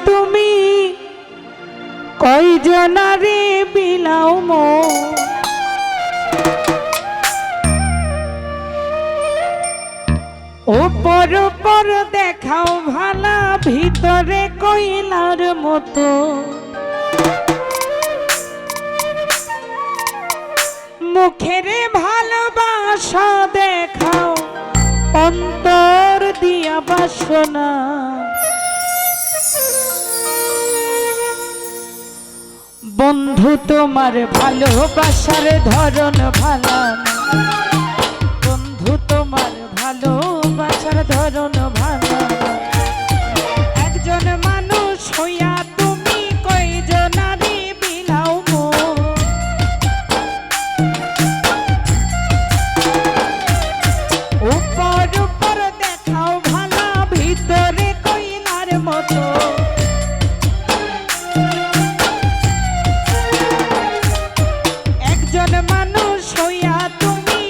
তুমি কয়জনারে বিলাও মন ওপর ওপর দেখাও ভালা ভিতরে কইলার মতো মুখেরে ভালোবাসা দেখাও অন্তর দিয়া বাসনা বন্ধু তোমার ভালোবাসার ধরন ভালো বন্ধু তোমার ভালোবাসার ধরন ভালো একজন মানুষ হইয়া তুমি কয়জনারে বিলাও মন উপর উপর দেখাও ভালো ভিতরে কইলার মতো একজন মানুষ হইয়া তুমি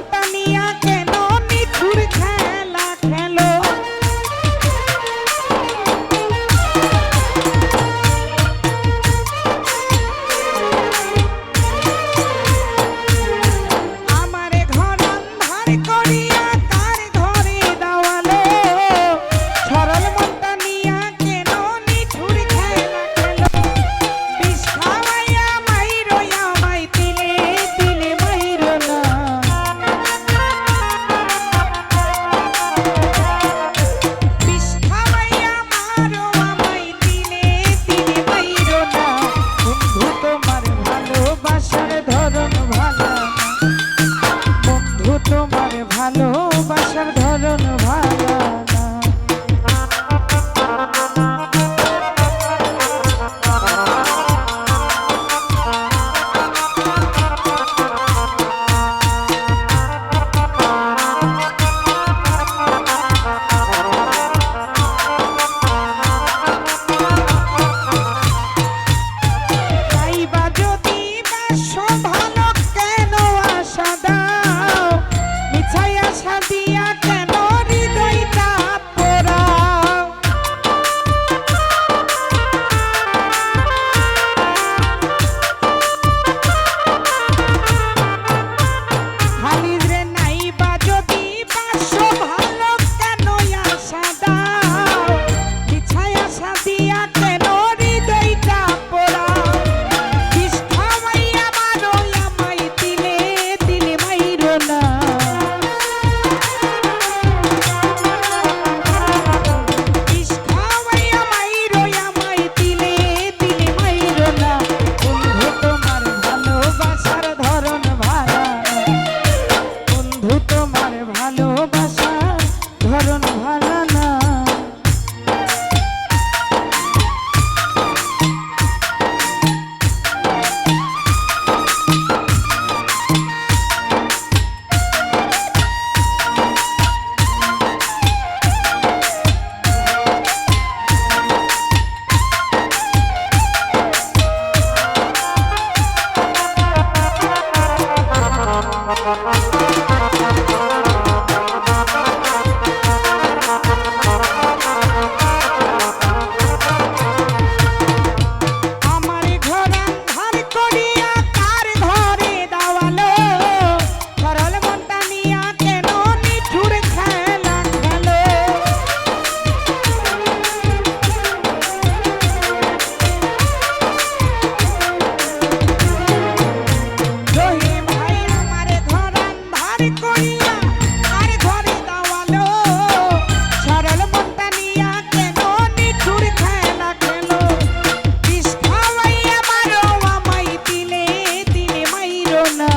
মনটা নিয়া কেন নিঠুর খেলা খেলো আমারে ঘর আন্ধার করিয়া কার ঘরে দাওয়ালো সরল মনটা নিয়া কেন নিঠুর খেলা খেলো বিষ খাওয়াইয়া মাইরো আমায় দিলে দিলে মাইরো না বিষ খাওয়াইয়া মারো আমায় দিলে দিলে মাইরো না বন্ধু তোমার ভালোবাসার ধরন ভালো না বন্ধু তোমার ভালোবাসার ধরন ভালো না তাইবা যদি বাসো ভালো কেন আশা দাও মিছাই আশা দিয়া কেন হৃদয়টা পোড়াও খালি রে নাইবা যদি বাসো ভালো কেন আশা দাও মিছাই আশা দিয়া কেন হৃদয়টা পোড়াও বিষ খাওয়াইয়া মারো আমায় দিলে দিলে মাইরো না বিষ খাওয়াইয়া মাইরো আমায় দিলে দিলে মাইরো না বন্ধু তোমার ভালোবাসার ধরন ভালো না বন্ধু তোমার ভালোবাসার ধরন ভালো না আমারে ঘর আন্ধার করিয়া কার ঘরে দাওয়ালো সরল মনটা নিয়া কেন নিঠুর খেলা খেলো রহিম ভাই আমারে ঘর আন্ধার করিয়া কার ঘরে দাওয়ালো সরল মনটা নিয়া কেন নিঠুর খেলা খেলো বিষ খাওয়াইয়া মারো আমায় দিলে দিলে মাইরো না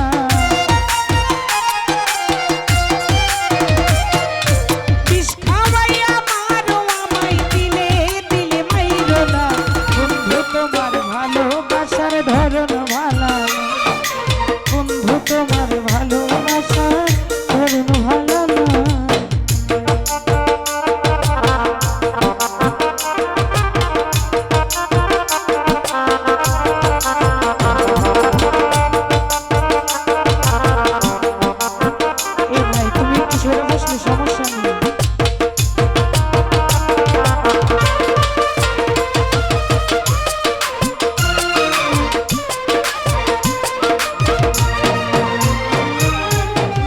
বিষ খাওয়াইয়া মারো আমায় দিলে দিলে মাইরো না বন্ধু তোমার ভালোবাসার ধরন ভালো না বন্ধু তোমার ভালোবাসার ধরন ভালো না এই ভাই তুমি একটু সরে বসলে সমস্যা নেই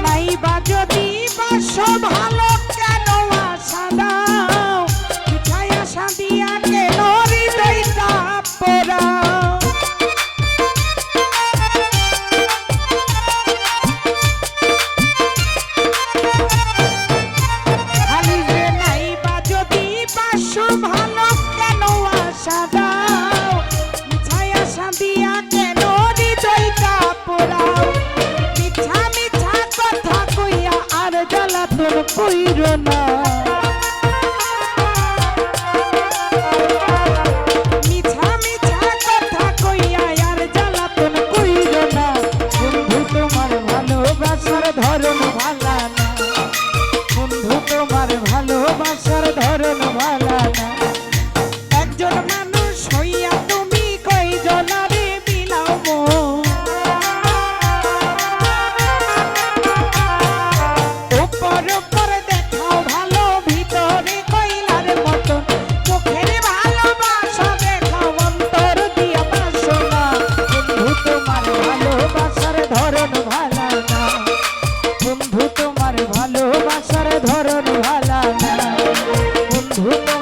নাইবা যদি বাসো ভালো কেন আশা দাও মিছাই আশা দিয়া কেন হৃদয়টা পোড়াও খালি রে নাইবা যদি বাসো ভালো কেন আশা দাও মিছাই আশা দিয়া কেন হৃদয়টা পোড়াও মিছা মিছা কথা কইয়া আর জ্বালাতন কইরো না মিছা মিছা কথা কইয়া আর জ্বালাতন কইরো না বন্ধু তোমার ভালোবাসার ধরন ভালো না বন্ধু তোমার ভালোবাসার ধরন ভালো না একজন মানুষ হইয়া তুমি কয়জনারে বিলাও মন রূপ